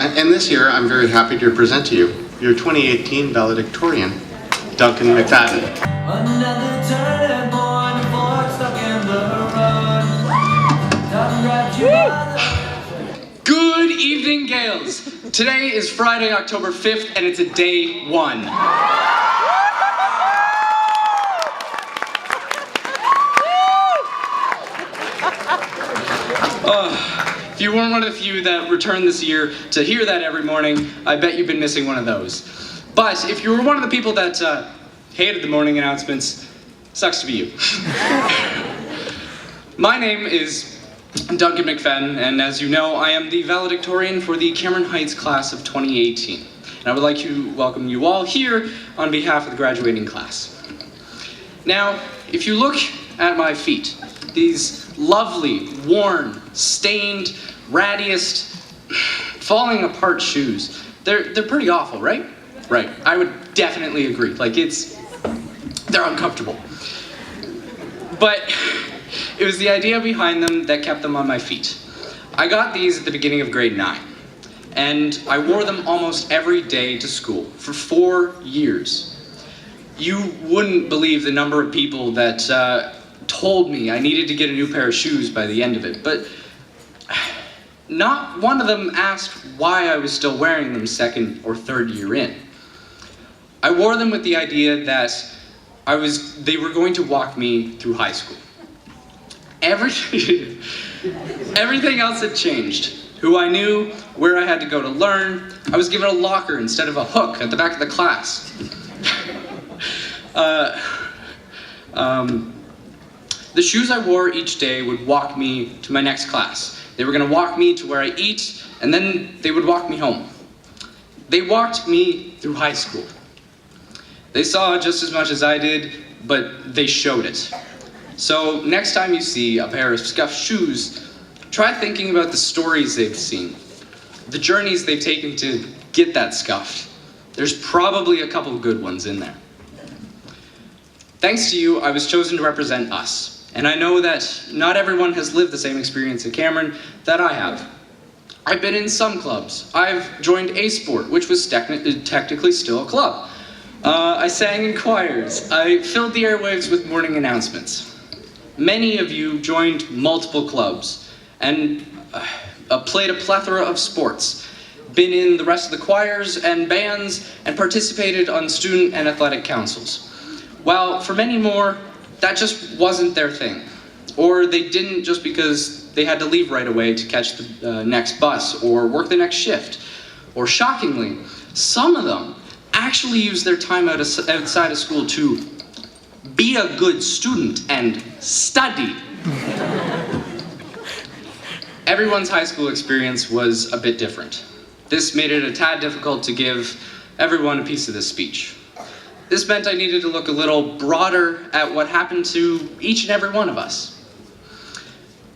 And this year, I'm very happy to present to you your 2018 Valedictorian, Duncan McFadden. Another turning point, a fork stuck in the road. Done grabbed you by the... Good evening, Gales. Today is Friday, October 5th, and it's a day one. If you weren't one of the few that returned this year to hear that every morning, I bet you've been missing one of those. But if you were one of the people that hated the morning announcements, sucks to be you. My name is Duncan McFadden, and as you know, I am the valedictorian for the Cameron Heights class of 2018. And I would like to welcome you all here on behalf of the graduating class. Now, if you look at my feet, these lovely, worn, stained, rattiest, falling apart shoes, they're pretty awful, right? Right, I would definitely agree. Like, they're uncomfortable. But it was the idea behind them that kept them on my feet. I got these at the beginning of grade 9, and I wore them almost every day to school for 4 years. You wouldn't believe the number of people that told me I needed to get a new pair of shoes by the end of it, but not one of them asked why I was still wearing them second or third year in. I wore them with the idea that they were going to walk me through high school. Everything else had changed. Who I knew, where I had to go to learn. I was given a locker instead of a hook at the back of the class. The shoes I wore each day would walk me to my next class. They were going to walk me to where I eat, and then they would walk me home. They walked me through high school. They saw just as much as I did, but they showed it. So next time you see a pair of scuffed shoes, try thinking about the stories they've seen, the journeys they've taken to get that scuffed. There's probably a couple good ones in there. Thanks to you, I was chosen to represent us. And I know that not everyone has lived the same experience at Cameron that I have. I've been in some clubs. I've joined a sport, which was technically still a club. I sang in choirs. I filled the airwaves with morning announcements. Many of you joined multiple clubs and played a plethora of sports, been in the rest of the choirs and bands, and participated on student and athletic councils. While for many more, that just wasn't their thing. Or they didn't just because they had to leave right away to catch the next bus or work the next shift. Or shockingly, some of them actually used their time outside of school to be a good student and study. Everyone's high school experience was a bit different. This made it a tad difficult to give everyone a piece of this speech. This meant I needed to look a little broader at what happened to each and every one of us.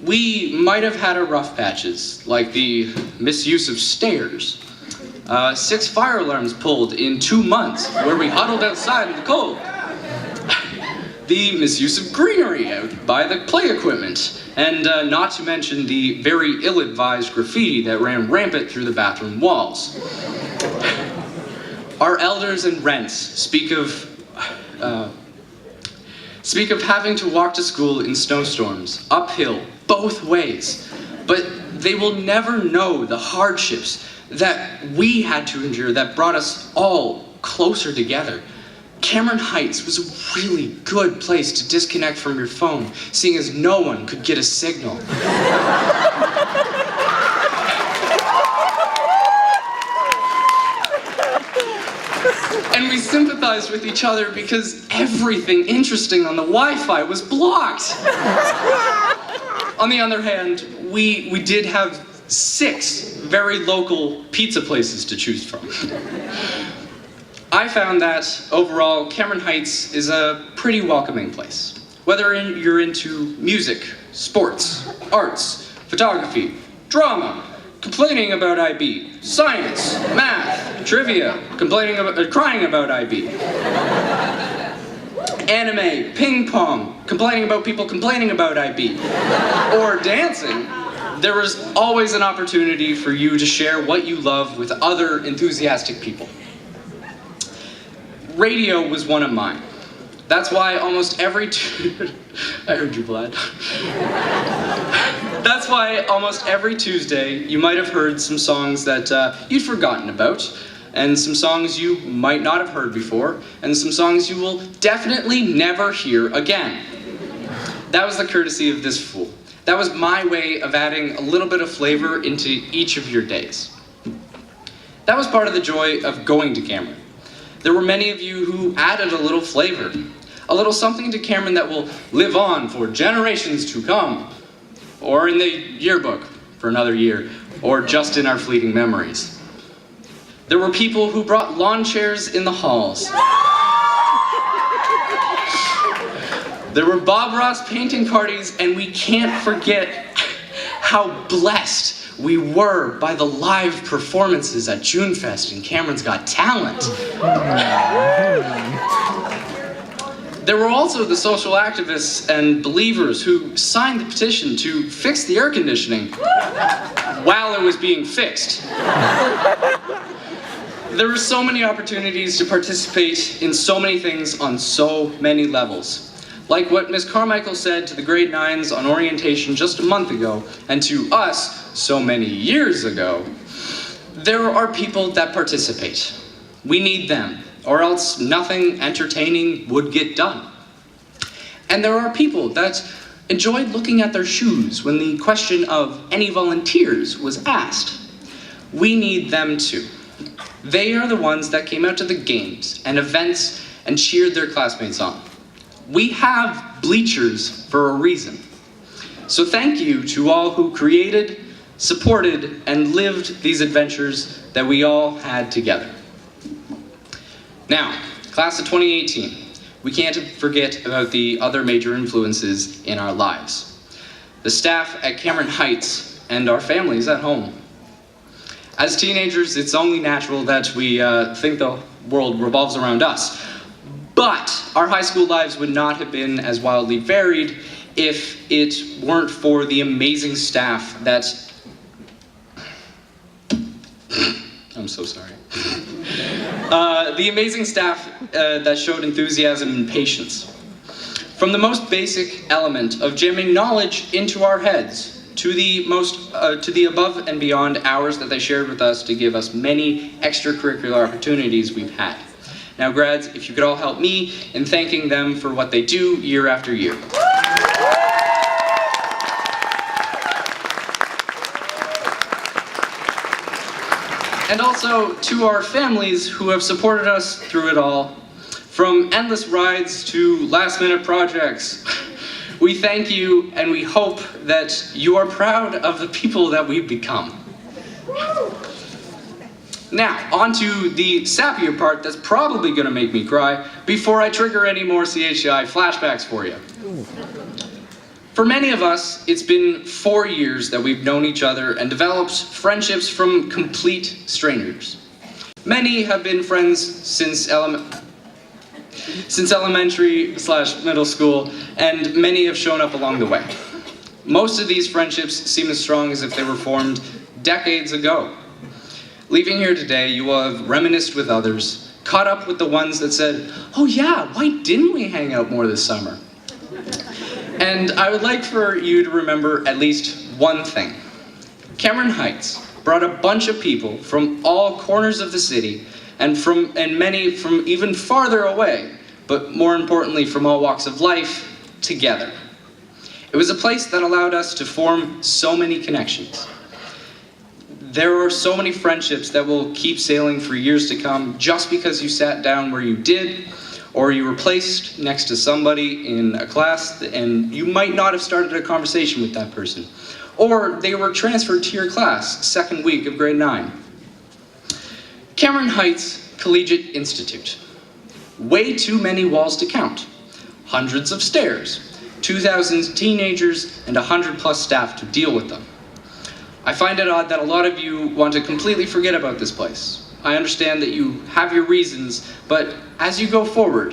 We might have had our rough patches, like the misuse of stairs, 6 fire alarms pulled in 2 months where we huddled outside in the cold, the misuse of greenery out by the play equipment, and not to mention the very ill-advised graffiti that ran rampant through the bathroom walls. Our elders and rents speak of having to walk to school in snowstorms, uphill, both ways, but they will never know the hardships that we had to endure that brought us all closer together. Cameron Heights was a really good place to disconnect from your phone, seeing as no one could get a signal. And we sympathized with each other because everything interesting on the Wi-Fi was blocked. On the other hand, we did have 6 very local pizza places to choose from. I found that overall, Cameron Heights is a pretty welcoming place. Whether you're into music, sports, arts, photography, drama, complaining about IB, science, math, trivia, crying about IB, anime, ping pong, complaining about people complaining about IB, or dancing, there was always an opportunity for you to share what you love with other enthusiastic people. Radio was one of mine. That's why almost every I heard you, Vlad. That's why almost every Tuesday you might have heard some songs that you'd forgotten about, and some songs you might not have heard before, and some songs you will definitely never hear again. That was the courtesy of this fool. That was my way of adding a little bit of flavor into each of your days. That was part of the joy of going to Cameron. There were many of you who added a little flavor, a little something to Cameron that will live on for generations to come, or in the yearbook for another year, or just in our fleeting memories. There were people who brought lawn chairs in the halls. There were Bob Ross painting parties, and we can't forget how blessed we were by the live performances at Junefest and Cameron's Got Talent. There were also the social activists and believers who signed the petition to fix the air conditioning while it was being fixed. There were so many opportunities to participate in so many things on so many levels. Like what Ms. Carmichael said to the grade 9s on orientation just a month ago, and to us so many years ago, there are people that participate. We need them, or else nothing entertaining would get done. And there are people that enjoyed looking at their shoes when the question of any volunteers was asked. We need them too. They are the ones that came out to the games and events and cheered their classmates on. We have bleachers for a reason. So thank you to all who created, supported, and lived these adventures that we all had together. Now, class of 2018, we can't forget about the other major influences in our lives. The staff at Cameron Heights and our families at home. As teenagers, it's only natural that we think the world revolves around us. But our high school lives would not have been as wildly varied if it weren't for the amazing staff that... I'm so sorry. The amazing staff that showed enthusiasm and patience. From the most basic element of jamming knowledge into our heads to the above and beyond hours that they shared with us to give us many extracurricular opportunities we've had. Now, grads, if you could all help me in thanking them for what they do year after year. And also to our families who have supported us through it all, from endless rides to last-minute projects. We thank you, and we hope that you are proud of the people that we've become. Now, on to the sappier part that's probably going to make me cry before I trigger any more CHCI flashbacks for you. For many of us, it's been 4 years that we've known each other and developed friendships from complete strangers. Many have been friends since elementary/middle school, and many have shown up along the way. Most of these friendships seem as strong as if they were formed decades ago. Leaving here today, you will have reminisced with others, caught up with the ones that said, "Oh yeah, why didn't we hang out more this summer?" And I would like for you to remember at least one thing. Cameron Heights brought a bunch of people from all corners of the city and many from even farther away, but more importantly from all walks of life, together. It was a place that allowed us to form so many connections. There are so many friendships that will keep sailing for years to come just because you sat down where you did, or you were placed next to somebody in a class and you might not have started a conversation with that person, or they were transferred to your class second week of grade 9. Cameron Heights Collegiate Institute. Way too many walls to count. Hundreds of stairs, 2,000 teenagers, and 100+ staff to deal with them. I find it odd that a lot of you want to completely forget about this place. I understand that you have your reasons, but as you go forward,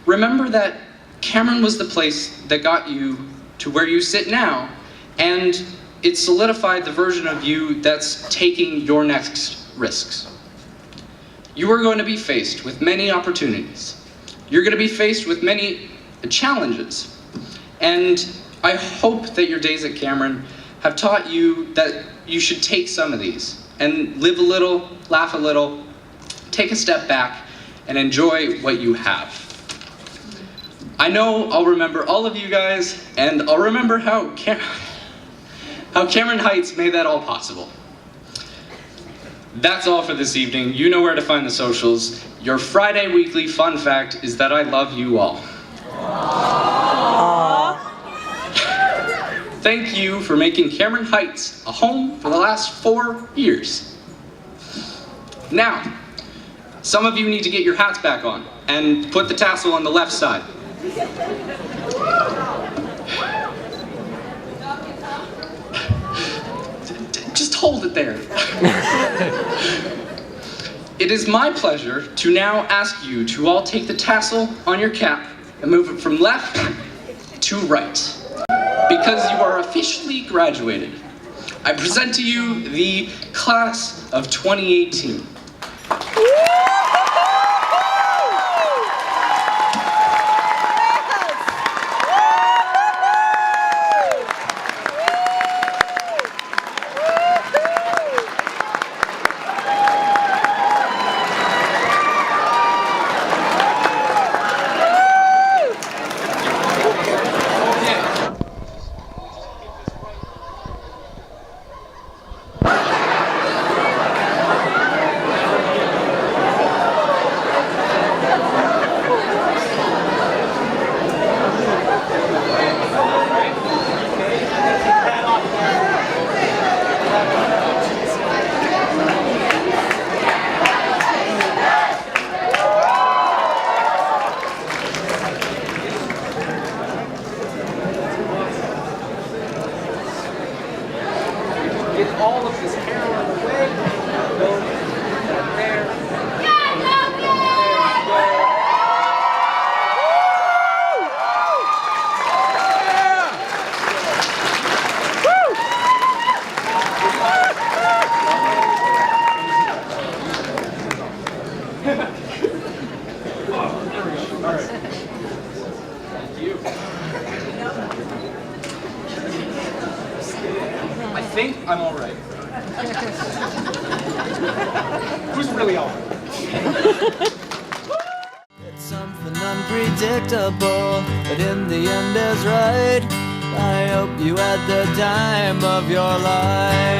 remember that Cameron was the place that got you to where you sit now, and it solidified the version of you that's taking your next risks. You are going to be faced with many opportunities. You're going to be faced with many challenges. And I hope that your days at Cameron have taught you that you should take some of these and live a little, laugh a little, take a step back, and enjoy what you have. I know I'll remember all of you guys, and I'll remember how Cameron Heights made that all possible. That's all for this evening. You know where to find the socials. Your Friday weekly fun fact is that I love you all. Thank you for making Cameron Heights a home for the last 4 years. Now, some of you need to get your hats back on and put the tassel on the left side. Just hold it there. It is my pleasure to now ask you to all take the tassel on your cap and move it from left to right. Because you are officially graduated, I present to you the class of 2018. Get all of this hair out of the way. Go there. All right. Thank you. I think I'm all right. Who's really all right? It's something unpredictable, but in the end is right. I hope you had the time of your life.